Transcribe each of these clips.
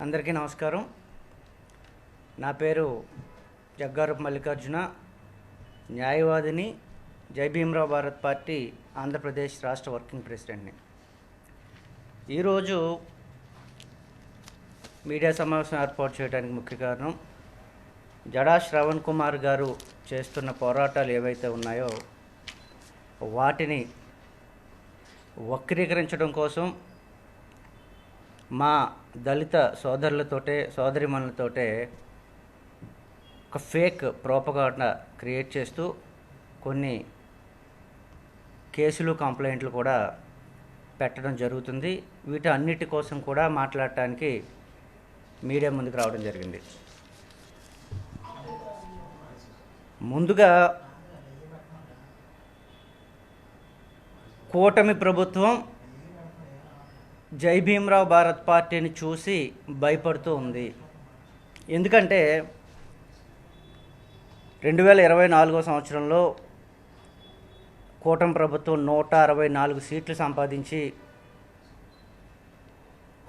అందరికీ నమస్కారం. నా పేరు జగ్గారపు మల్లికార్జున, న్యాయవాదిని, జై భీమరావు భారత్ పార్టీ ఆంధ్రప్రదేశ్ రాష్ట్ర వర్కింగ్ ప్రెసిడెంట్ని. ఈరోజు మీడియా సమావేశం ఏర్పాటు చేయడానికి ముఖ్య కారణం జడా శ్రవణ్ కుమార్ గారు చేస్తున్న పోరాటాలు ఏవైతే ఉన్నాయో వాటిని వక్రీకరించడం కోసం మా దళిత సోదరిమణులతోటే ఒక ఫేక్ ప్రోపగాండా క్రియేట్ చేస్తూ కొన్ని కేసులు కంప్లైంట్లు కూడా పెట్టడం జరుగుతుంది. వీటి అన్నిటి కోసం కూడా మాట్లాడటానికి మీడియా ముందుకు రావడం జరిగింది. ముందుగా కూటమి ప్రభుత్వం జై భీమరావు భారత్ పార్టీని చూసి భయపడుతూ ఉంది. ఎందుకంటే 2024 సంవత్సరంలో కూటమి ప్రభుత్వం 164 సీట్లు సంపాదించి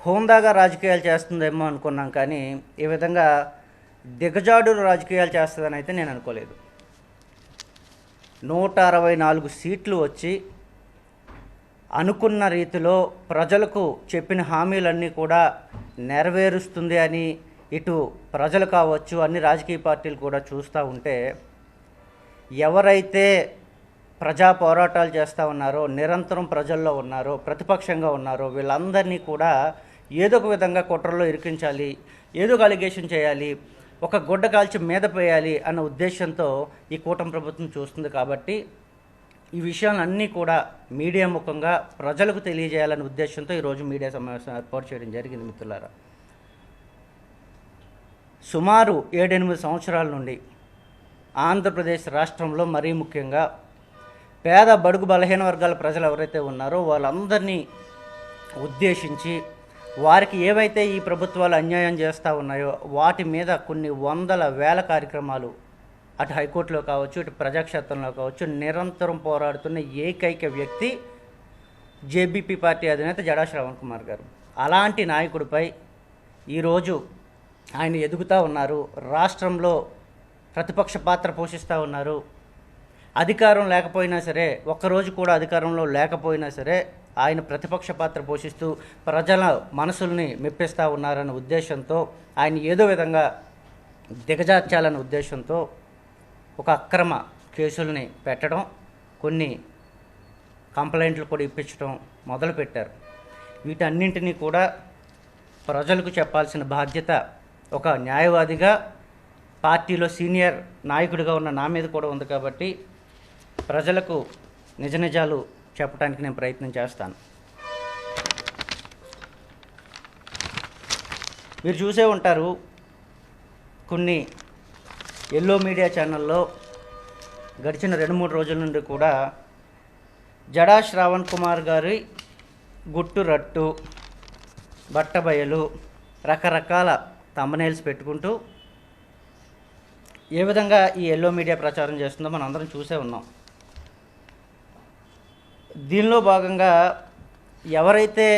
హోందాగా రాజకీయాలు చేస్తుందేమో అనుకున్నాం, కానీ ఈ విధంగా దిగజాడు రాజకీయాలు చేస్తుందని అయితే నేను అనుకోలేదు. 164 సీట్లు వచ్చి అనుకున్న రీతిలో ప్రజలకు చెప్పిన హామీలన్నీ కూడా నెరవేరుస్తుంది అని ఇటు ప్రజలు కావచ్చు, అన్ని రాజకీయ పార్టీలు కూడా చూస్తూ ఉంటే, ఎవరైతే ప్రజా పోరాటాలు చేస్తూ ఉన్నారో, నిరంతరం ప్రజల్లో ఉన్నారో, ప్రతిపక్షంగా ఉన్నారో, వీళ్ళందరినీ కూడా ఏదో ఒక విధంగా కుట్రలో ఇరికించాలి, ఏదో ఒక అలిగేషన్ చేయాలి, ఒక గుడ్డ కాల్చి మీద పోయాలి అన్న ఉద్దేశంతో ఈ కూటమి ప్రభుత్వం చూస్తుంది. కాబట్టి ఈ విషయాలన్నీ కూడా మీడియా ముఖంగా ప్రజలకు తెలియజేయాలనే ఉద్దేశంతో ఈరోజు మీడియా సమావేశం ఏర్పాటు చేయడం జరిగింది. మిత్రులారా, సుమారు 7-8 సంవత్సరాల నుండి ఆంధ్రప్రదేశ్ రాష్ట్రంలో మరీ ముఖ్యంగా పేద బడుగు బలహీన వర్గాల ప్రజలు ఎవరైతే ఉన్నారో వాళ్ళందరినీ ఉద్దేశించి వారికి ఏవైతే ఈ ప్రభుత్వాలు అన్యాయం చేస్తూ ఉన్నాయో వాటి మీద కొన్ని వందల వేల కార్యక్రమాలు అటు హైకోర్టులో కావచ్చు, ఇటు ప్రజాక్షేత్రంలో కావచ్చు నిరంతరం పోరాడుతున్న ఏకైక వ్యక్తి జేబీపీ పార్టీ అధినేత జడా శ్రవణ్ కుమార్ గారు. అలాంటి నాయకుడిపై ఈరోజు ఆయన ఎదుగుతూ ఉన్నారు, రాష్ట్రంలో ప్రతిపక్ష పాత్ర పోషిస్తూ ఉన్నారు. అధికారం లేకపోయినా సరే, ఒక్కరోజు కూడా అధికారంలో లేకపోయినా సరే ఆయన ప్రతిపక్ష పాత్ర పోషిస్తూ ప్రజల మనసుల్ని మెప్పిస్తూ ఉన్నారన్న ఉద్దేశంతో, ఆయన ఏదో విధంగా దిగజార్చాలన్న ఉద్దేశంతో ఒక అక్రమ కేసుల్ని పెట్టడం, కొన్ని కంప్లైంట్లు కూడా ఇప్పించడం మొదలుపెట్టారు. వీటన్నింటినీ కూడా ప్రజలకు చెప్పాల్సిన బాధ్యత ఒక న్యాయవాదిగా, పార్టీలో సీనియర్ నాయకుడిగా ఉన్న నా మీద కూడా ఉంది. కాబట్టి ప్రజలకు నిజ నిజాలు చెప్పడానికి నేను ప్రయత్నం చేస్తాను. మీరు చూసే ఉంటారు, కొన్ని ఎల్లో మీడియా ఛానల్లో గడిచిన 2-3 రోజుల నుండి కూడా జడా శ్రవణ్ కుమార్ గారి గుట్టు రట్టు, బట్టబయలు, రకరకాల థంబ్నెయిల్స్ పెట్టుకుంటూ ఏ విధంగా ఈ ఎల్లో మీడియా ప్రచారం చేస్తుందో మనం అందరం చూసే ఉన్నాం. దీనిలో భాగంగా ఎవరైతే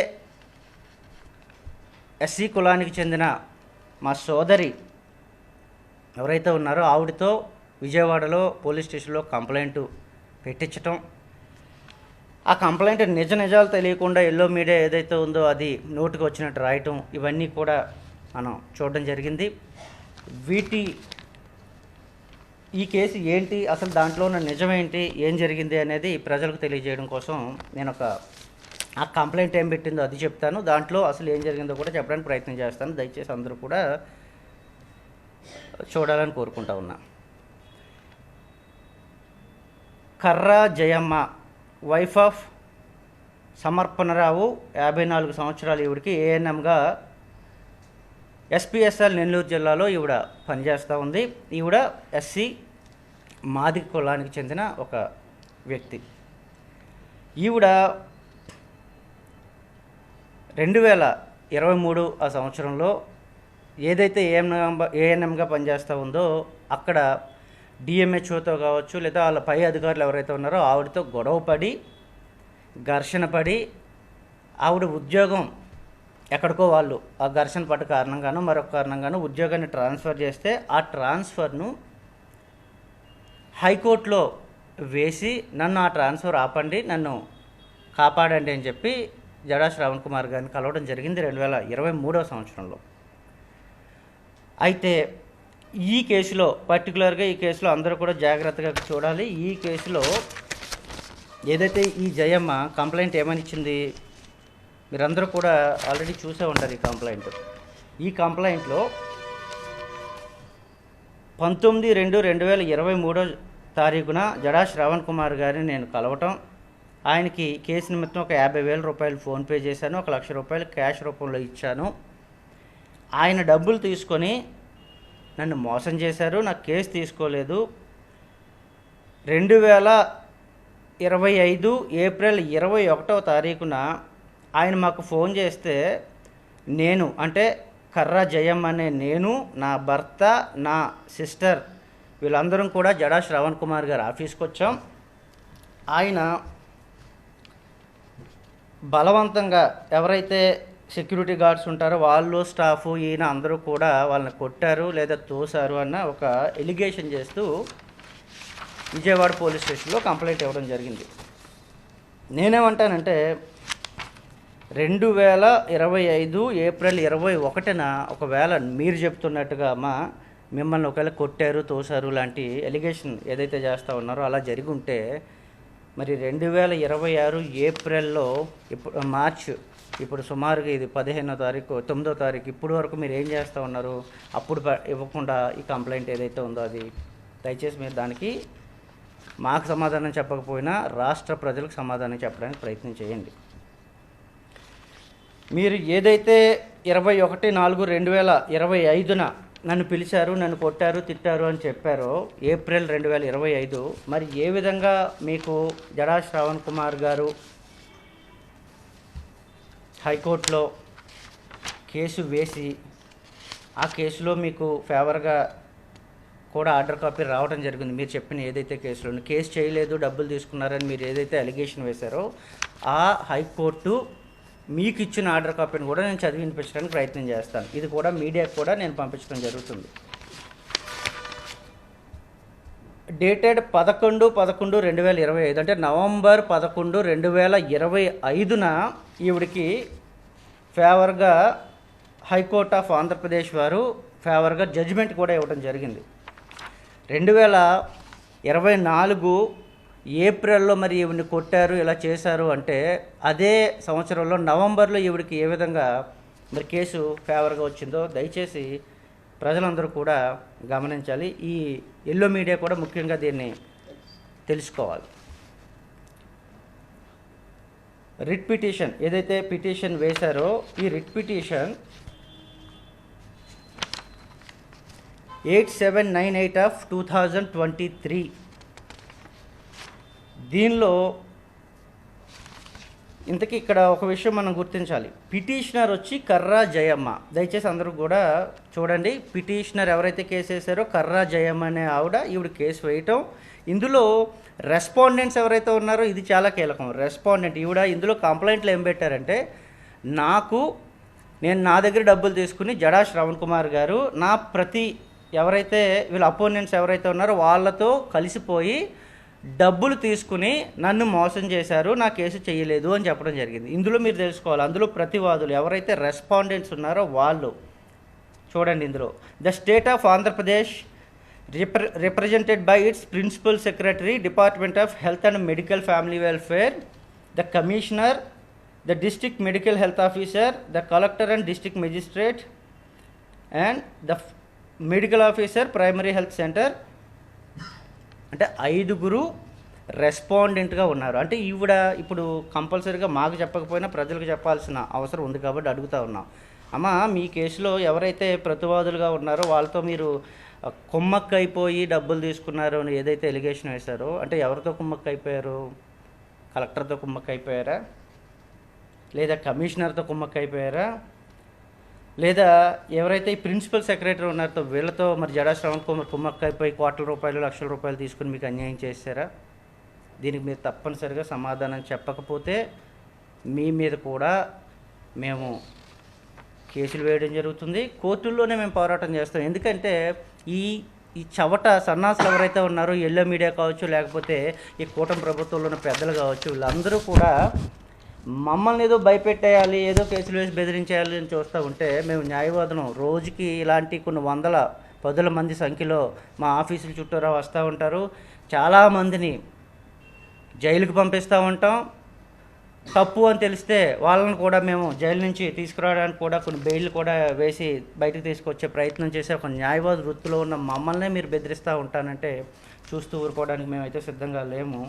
ఎస్సీ కులానికి చెందిన మా సోదరి ఎవరైతే ఉన్నారో ఆవిడతో విజయవాడలో పోలీస్ స్టేషన్లో కంప్లైంట్ పెట్టించటం, ఆ కంప్లైంట్ నిజాలు తెలియకుండా ఎల్లో మీడియా ఏదైతే ఉందో అది నోటికి వచ్చినట్టు రాయటం, ఇవన్నీ కూడా మనం చూడడం జరిగింది. ఈ కేసు ఏంటి, అసలు దాంట్లో ఉన్న నిజమేంటి, ఏం జరిగింది అనేది ప్రజలకు తెలియజేయడం కోసం నేను ఆ కంప్లైంట్ ఏం పెట్టిందో అది చెప్తాను, దాంట్లో అసలు ఏం జరిగిందో కూడా చెప్పడానికి ప్రయత్నం చేస్తాను. దయచేసి అందరూ కూడా చూడాలని కోరుకుంటా ఉన్నా. కర్రా జయమ్మ, వైఫ్ ఆఫ్ సమర్పణరావు, 54 సంవత్సరాలు. ఈవిడికి ఏఎన్ఎంగా ఎస్పీఎస్ఎల్ నెల్లూరు జిల్లాలో ఈవిడ పనిచేస్తూ ఉంది. ఈవిడ ఎస్సీ మాదిగ కులానికి చెందిన ఒక వ్యక్తి. ఈవిడ 2023 ఆ సంవత్సరంలో ఏదైతే ఏఎన్ఎంగా పనిచేస్తూ ఉందో అక్కడ డిఎంహెచ్ఓతో కావచ్చు, లేదా వాళ్ళ పై అధికారులు ఎవరైతే ఉన్నారో ఆవిడతో గొడవ పడి, ఘర్షణ పడి, ఆవిడ ఉద్యోగం ఎక్కడికో వాళ్ళు ఆ ఘర్షణ పట్ట కారణంగానో మరొక కారణంగానో ఉద్యోగాన్ని ట్రాన్స్ఫర్ చేస్తే ఆ ట్రాన్స్ఫర్ను హైకోర్టులో వేసి నన్ను ఆ ట్రాన్స్ఫర్ ఆపండి, నన్ను కాపాడండి అని చెప్పి జడా శ్రావణ్ కుమార్ గారిని కలవడం జరిగింది 2023 సంవత్సరంలో. అయితే ఈ కేసులో పర్టికులర్గా ఈ కేసులో అందరూ కూడా జాగ్రత్తగా చూడాలి. ఈ కేసులో ఏదైతే ఈ జయమ్మ కంప్లైంట్ ఏమని ఇచ్చింది మీరందరూ కూడా ఆల్రెడీ చూసే ఉంటారు. ఈ కంప్లైంట్లో 19/2/2023 తారీఖున జడా శ్రావణ్ కుమార్ గారిని నేను కలవటం, ఆయనకి కేసు నిమిత్తం ఒక 50,000 రూపాయలు ఫోన్పే చేశాను, 1,00,000 రూపాయలు క్యాష్ రూపంలో ఇచ్చాను. ఆయన డబ్బులు తీసుకొని నన్ను మోసం చేశారు, నాకు కేసు తీసుకోలేదు. 2025 ఏప్రిల్ 21వ తారీఖున ఆయన మాకు ఫోన్ చేస్తే నేను అంటే కర్రా జయమ్మ అనే నేను, నా భర్త, నా సిస్టర్ వీళ్ళందరం కూడా జడా శ్రావణ్ కుమార్ గారు ఆఫీస్కి వచ్చాం. ఆయన బలవంతంగా ఎవరైతే సెక్యూరిటీ గార్డ్స్ ఉంటారో వాళ్ళు, స్టాఫ్, ఈయన అందరూ కూడా వాళ్ళని కొట్టారు లేదా తోశారు అన్న ఒక ఎలిగేషన్ చేస్తూ విజయవాడ పోలీస్ స్టేషన్లో కంప్లైంట్ ఇవ్వడం జరిగింది. నేనేమంటానంటే 2025 ఏప్రిల్ 21న ఒకవేళ మీరు చెప్తున్నట్టుగా మిమ్మల్ని ఒకవేళ కొట్టారు, తోశారు లాంటి ఎలిగేషన్ ఏదైతే చేస్తూ ఉన్నారో అలా జరిగి ఉంటే మరి 2026 ఏప్రిల్లో మార్చ్ ఇప్పుడు సుమారుగా ఇది 15వ తారీఖు 9వ తారీఖు ఇప్పుడు వరకు మీరు ఏం చేస్తూ ఉన్నారు? అప్పుడు ఇవ్వకుండా ఈ కంప్లైంట్ ఏదైతే ఉందో అది దయచేసి మీరు దానికి మాకు సమాధానం చెప్పకపోయినా రాష్ట్ర ప్రజలకు సమాధానం చెప్పడానికి ప్రయత్నం చేయండి. మీరు ఏదైతే 21/4/2025న నన్ను పిలిచారు, నన్ను కొట్టారు, తిట్టారు అని చెప్పారో ఏప్రిల్ 2025, మరి ఏ విధంగా మీకు జడా శ్రావణ్ కుమార్ గారు హైకోర్టులో కేసు వేసి ఆ కేసులో మీకు ఫేవర్గా కూడా ఆర్డర్ కాపీ రావడం జరిగింది. మీరు చెప్పిన ఏదైతే కేసులో కేసు చేయలేదు, డబ్బులు తీసుకున్నారని మీరు ఏదైతే అలిగేషన్ వేశారో ఆ హైకోర్టు మీకు ఇచ్చిన ఆర్డర్ కాపీని కూడా నేను చదివి వినిపించడానికి ప్రయత్నం చేస్తాను. ఇది కూడా మీడియాకు కూడా నేను పంపించడం జరుగుతుంది. డేటెడ్ 11/11/2025 అంటే నవంబర్ 11, 2025న ఈవిడికి ఫేవర్గా హైకోర్ట్ ఆఫ్ ఆంధ్రప్రదేశ్ వారు ఫేవర్గా జడ్జిమెంట్ కూడా ఇవ్వడం జరిగింది. 2024 ఏప్రిల్లో మరి ఈవిడిని కొట్టారు, ఇలా చేశారు అంటే అదే సంవత్సరంలో నవంబర్లో ఈవిడికి ఏ విధంగా మరి కేసు ఫేవర్గా వచ్చిందో దయచేసి ప్రజలందరూ కూడా గమనించాలి. ఈ ఎల్లో మీడియా కూడా ముఖ్యంగా దీన్ని తెలుసుకోవాలి. రిట్ పిటిషన్ ఏదైతే పిటిషన్ వేశారో ఈ రిట్ పిటిషన్ 8798/2023 దీనిలో ఇంతకీ ఇక్కడ ఒక విషయం మనం గుర్తించాలి. పిటిషనర్ వచ్చి కర్రా జయమ్మ. దయచేసి అందరూ కూడా చూడండి. పిటిషనర్ ఎవరైతే కేసు వేశారో కర్రా జయమ్మ అనే ఆవిడ ఈవిడ కేసు వేయటం. ఇందులో రెస్పాండెంట్స్ ఎవరైతే ఉన్నారో ఇది చాలా కీలకం. రెస్పాండెంట్ ఈవిడ ఇందులో కంప్లైంట్లు ఏం పెట్టారంటే నేను నా దగ్గర డబ్బులు తీసుకుని జడా శ్రవణ్ కుమార్ గారు నా ఎవరైతే వీళ్ళ అపోనెంట్స్ ఎవరైతే ఉన్నారో వాళ్ళతో కలిసిపోయి డబ్బులు తీసుకుని నన్ను మోసం చేశారు, నా కేసు చేయలేదు అని చెప్పడం జరిగింది. ఇందులో మీరు తెలుసుకోవాలి, అందులో ప్రతివాదులు ఎవరైతే రెస్పాండెంట్స్ ఉన్నారో వాళ్ళు చూడండి. ఇందులో the state of Andhra Pradesh represented by it's principal secretary department of health and medical family welfare, the commissioner, the district medical health officer, the collector and district magistrate and the medical officer primary health centre అంటే 5 రెస్పాండెంట్గా ఉన్నారు. అంటే ఈవిడ ఇప్పుడు కంపల్సరీగా మాకు చెప్పకపోయినా ప్రజలకు చెప్పాల్సిన అవసరం ఉంది కాబట్టి అడుగుతూ ఉన్నాం. అమ్మ, మీ కేసులో ఎవరైతే ప్రతివాదులుగా ఉన్నారో వాళ్ళతో మీరు కుమ్మక్క అయిపోయి డబ్బులు తీసుకున్నారు అని ఏదైతే ఎలిగేషన్ వేశారో అంటే ఎవరితో కుమ్మక్క అయిపోయారు? కలెక్టర్తో కుమ్మక్క అయిపోయారా, లేదా కమిషనర్తో కుమ్మక్క అయిపోయారా, లేదా ఎవరైతే ఈ ప్రిన్సిపల్ సెక్రటరీ ఉన్నారో వీళ్ళతో మరి జడా శ్రవణ్ కుమార్ కుమ్మక్క అయిపోయి కోట్ల రూపాయలు, లక్షల రూపాయలు తీసుకుని మీకు అన్యాయం చేశారా? దీనికి మీరు తప్పనిసరిగా సమాధానం చెప్పకపోతే మీ మీద కూడా మేము కేసులు వేయడం జరుగుతుంది. కోర్టుల్లోనే మేము పోరాటం చేస్తాం. ఎందుకంటే ఈ ఈ చవట సన్నాసులు ఎవరైతే ఉన్నారో, ఎల్లో మీడియా కావచ్చు, లేకపోతే ఈ కూటమి ప్రభుత్వంలో ఉన్న పెద్దలు కావచ్చు, వీళ్ళందరూ కూడా మమ్మల్ని ఏదో భయపెట్టేయాలి, ఏదో కేసులు వేసి బెదిరించేయాలి అని చూస్తూ ఉంటే, మేము న్యాయవాదులం రోజుకి ఇలాంటి కొన్ని వందల పదుల మంది సంఖ్యలో మా ఆఫీసుల చుట్టూరా వస్తూ ఉంటారు. చాలామందిని జైలుకి పంపిస్తూ ఉంటాం. తప్పు అని తెలిస్తే వాళ్ళని కూడా మేము జైలు నుంచి తీసుకురావడానికి కూడా కొన్ని బెయిల్ కూడా వేసి బయటకు తీసుకొచ్చే ప్రయత్నం చేసే ఒక న్యాయవాద వృత్తిలో ఉన్న మమ్మల్నే మీరు బెదిరిస్తూ ఉంటానంటే చూస్తూ ఊరుకోవడానికి మేమైతే సిద్ధంగా లేము.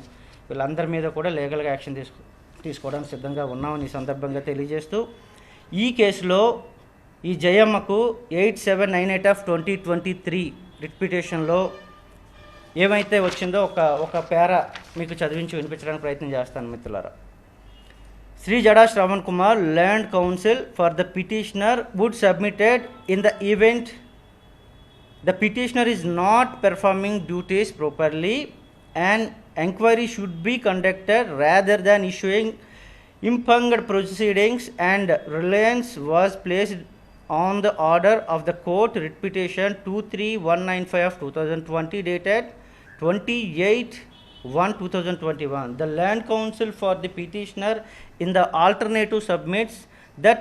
వీళ్ళందరి మీద కూడా లీగల్గా యాక్షన్ తీసుకోవడానికి సిద్ధంగా ఉన్నామని ఈ సందర్భంగా తెలియజేస్తూ, ఈ కేసులో ఈ జయమ్మకు 8798/2023 రిట్ పిటిషన్లో ఏమైతే వచ్చిందో ఒక పేరా మీకు చదివించి వినిపించడానికి ప్రయత్నం చేస్తాను మిత్రులారా. Sri Jada Shravan Kumar, Land Counsel for the petitioner, would submitted in the event the petitioner is not performing duties properly, an enquiry should be conducted rather than issuing impugned proceedings, and reliance was placed on the order of the court writ petition 23195/2020 dated 28/1/2021. The Land Counsel for the petitioner in the alternative submits that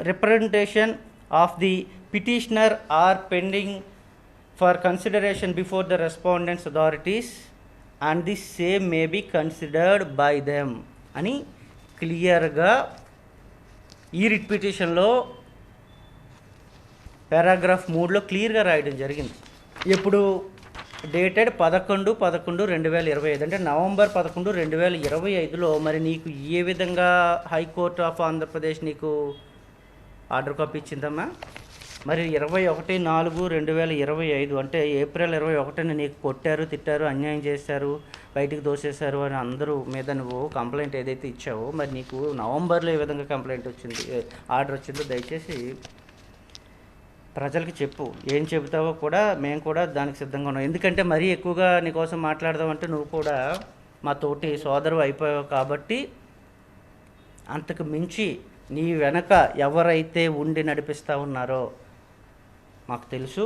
representation of the petitioner are pending for consideration before the respondents authorities and the same may be considered by them అని క్లియర్గా ఈ writ పిటిషన్లో paragraph 3లో క్లియర్గా రాయడం జరిగింది. ఎప్పుడు dated 11/11/2025, అంటే November 11, 2025లో. మరి నీకు ఏ విధంగా హైకోర్టు ఆఫ్ ఆంధ్రప్రదేశ్ నీకు ఆర్డర్ కాపీ ఇచ్చిందమ్మా? మరి 21/4/2025 అంటే ఏప్రిల్ 21న నీకు కొట్టారు, తిట్టారు, అన్యాయం చేశారు, బయటికి దోసేశారు అని అందరూ మీద నువ్వు కంప్లైంట్ ఏదైతే ఇచ్చావో, మరి నీకు నవంబర్లో ఏ విధంగా కంప్లైంట్ వచ్చింది, ఆర్డర్ వచ్చిందో దయచేసి ప్రజలకి చెప్పు. ఏం చెబుతావో కూడా మేము కూడా దానికి సిద్ధంగా ఉన్నాం. ఎందుకంటే మరీ ఎక్కువగా నీకోసం మాట్లాడదామంటే నువ్వు కూడా మా తోటి సోదరు అయిపోయావు కాబట్టి, అంతకు మించి నీ వెనక ఎవరైతే ఉండి నడిపిస్తూ ఉన్నారో మాకు తెలుసు.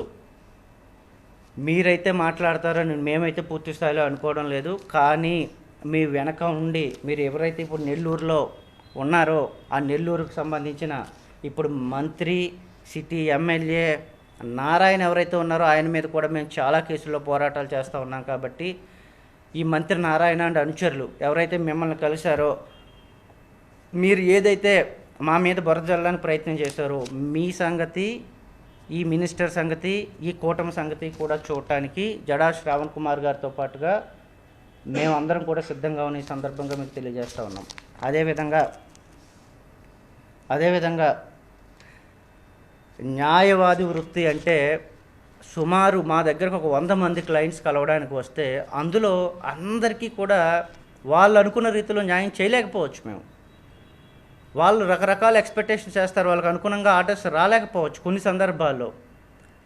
మీరైతే మాట్లాడతారని మేమైతే పూర్తి స్థాయిలో అనుకోవడం లేదు. కానీ మీ వెనక ఉండి మీరు ఎవరైతే ఇప్పుడు నెల్లూరులో ఉన్నారో, ఆ నెల్లూరుకు సంబంధించిన ఇప్పుడు మంత్రి, సిటీ ఎమ్మెల్యే నారాయణ ఎవరైతే ఉన్నారో ఆయన మీద కూడా మేము చాలా కేసుల్లో పోరాటాలు చేస్తూ ఉన్నాం. కాబట్టి ఈ మంత్రి నారాయణ అండ్ అనుచరులు ఎవరైతే మిమ్మల్ని కలిశారో, మీరు ఏదైతే మా మీద బురద జల్లడానికి ప్రయత్నం చేశారో, మీ సంగతి, ఈ మినిస్టర్ సంగతి, ఈ కూటమి సంగతి కూడా చూడటానికి జడా శ్రావణ్ కుమార్ గారితో పాటుగా మేమందరం కూడా సిద్ధంగా ఉన్న ఈ సందర్భంగా మీకు తెలియజేస్తూ ఉన్నాం. అదేవిధంగా న్యాయవాది వృత్తి అంటే సుమారు మా దగ్గరకు ఒక 100 మంది క్లయింట్స్ కలవడానికి వస్తే అందులో అందరికీ కూడా వాళ్ళు అనుకున్న రీతిలో న్యాయం చేయలేకపోవచ్చు. వాళ్ళు రకరకాల ఎక్స్పెక్టేషన్స్ చేస్తారు, వాళ్ళకి అనుగుణంగా ఆర్డర్స్ రాలేకపోవచ్చు కొన్ని సందర్భాల్లో.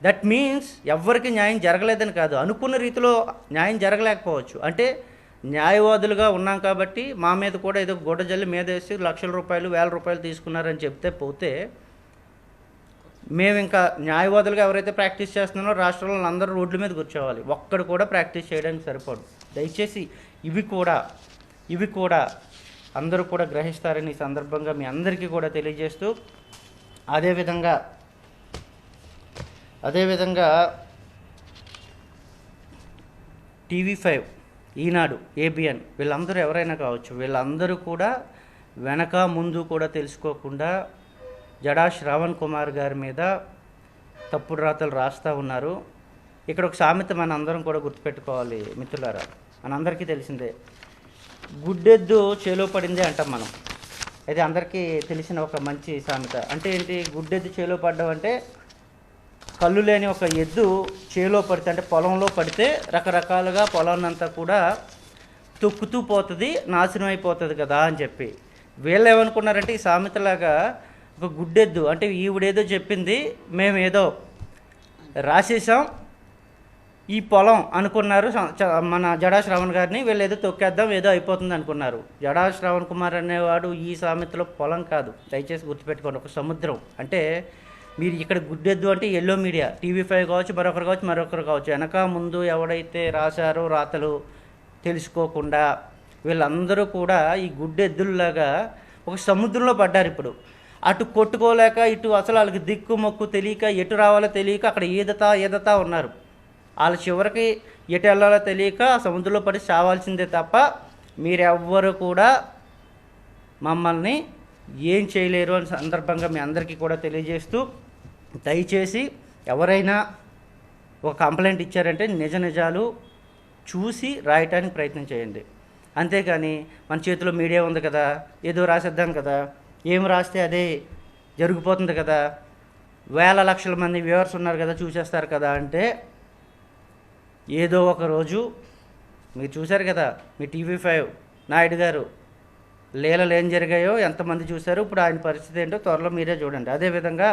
దట్ మీన్స్ ఎవరికి న్యాయం జరగలేదని కాదు, అనుకున్న రీతిలో న్యాయం జరగలేకపోవచ్చు. అంటే న్యాయవాదులుగా ఉన్నాం కాబట్టి మా మీద కూడా ఏదో గుడ్డ జల్లి మీద వేసి లక్షల రూపాయలు, వేల రూపాయలు తీసుకున్నారని చెప్తే పోతే, మేము ఇంకా న్యాయవాదులుగా ఎవరైతే ప్రాక్టీస్ చేస్తున్నారో రాష్ట్రంలో అందరూ రోడ్ల మీద కూర్చోవాలి. ఒక్కడు కూడా ప్రాక్టీస్ చేయడానికి సరిపడు. దయచేసి ఇవి కూడా అందరూ కూడా గ్రహిస్తారని ఈ సందర్భంగా మీ అందరికీ కూడా తెలియజేస్తూ, అదేవిధంగా TV5, ఈనాడు, ABN వీళ్ళందరూ ఎవరైనా కావచ్చు, వీళ్ళందరూ కూడా వెనక ముందు కూడా తెలుసుకోకుండా జడా శ్రావణ్ కుమార్ గారి మీద తప్పుడు రాతలు రాస్తూ ఉన్నారు. ఇక్కడ ఒక సామెత మన అందరం కూడా గుర్తుపెట్టుకోవాలి మిత్రులారా. మనందరికీ తెలిసిందే, గుడ్డెద్దు చేలో పడిందే అంటాం మనం. ఇది అందరికీ తెలిసిన ఒక మంచి సామెత. అంటే ఏంటి, గుడ్డెద్దు చేలో పడ్డం అంటే కళ్ళు లేని ఒక ఎద్దు చేలో పడితే, అంటే పొలంలో పడితే రకరకాలుగా పొలాన్నంతా కూడా తొక్కుతూ పోతుంది, నాశనం అయిపోతుంది కదా అని చెప్పి. వీళ్ళు ఏమనుకున్నారంటే ఈ సామెతలాగా ఒక గుడ్డెద్దు అంటే ఈవిడేదో చెప్పింది, మేము ఏదో రాసేసాం, ఈ పొలం అనుకున్నారు మన జడా శ్రవణ్ గారిని, వీళ్ళు ఏదో తొక్కేద్దాం ఏదో అయిపోతుంది అనుకున్నారు. జడా శ్రవణ్ కుమార్ అనేవాడు ఈ సామెతలో పొలం కాదు, దయచేసి గుర్తుపెట్టుకోండి, ఒక సముద్రం. అంటే మీరు ఇక్కడ గుడ్డెద్దు అంటే ఎల్లో మీడియా, TV5 కావచ్చు, మరొకరు కావచ్చు, వెనక ముందు ఎవడైతే రాశారో రాతలు తెలుసుకోకుండా వీళ్ళందరూ కూడా ఈ గుడ్డెద్దుల్లాగా ఒక సముద్రంలో పడ్డారు. ఇప్పుడు అటు కొట్టుకోలేక, ఇటు అసలు వాళ్ళకి దిక్కు మొక్కు తెలియక, ఎటు రావాలో తెలియక అక్కడ ఈదతా ఉన్నారు. వాళ్ళ చివరికి ఎటు వెళ్ళాలో తెలియక సముద్రంలో పడి చావాల్సిందే తప్ప మీరెవ్వరు కూడా మమ్మల్ని ఏం చేయలేరు అని సందర్భంగా మీ అందరికీ కూడా తెలియజేస్తూ, దయచేసి ఎవరైనా ఒక కంప్లైంట్ ఇచ్చారంటే నిజాలు చూసి రాయటానికి ప్రయత్నం చేయండి. అంతేకాని మన చేతిలో మీడియా ఉంది కదా, ఏదో రాసేద్దాం కదా, ఏం రాస్తే అదే జరిగిపోతుంది కదా, వేల లక్షల మంది వ్యూవర్స్ ఉన్నారు కదా, చూసేస్తారు కదా అంటే ఏదో ఒక రోజు మీరు చూశారు కదా, మీ TV5 నాయుడు గారు లీలలు ఏం జరిగాయో ఎంతమంది చూశారు, ఇప్పుడు ఆయన పరిస్థితి ఏంటో త్వరలో మీరే చూడండి. అదేవిధంగా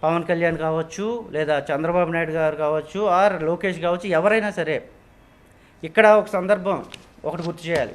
పవన్ కళ్యాణ్ కావచ్చు, లేదా చంద్రబాబు నాయుడు గారు కావచ్చు, ఆర్ లోకేష్ కావచ్చు, ఎవరైనా సరే ఇక్కడ ఒక సందర్భం ఒకటి గుర్తు చేయాలి.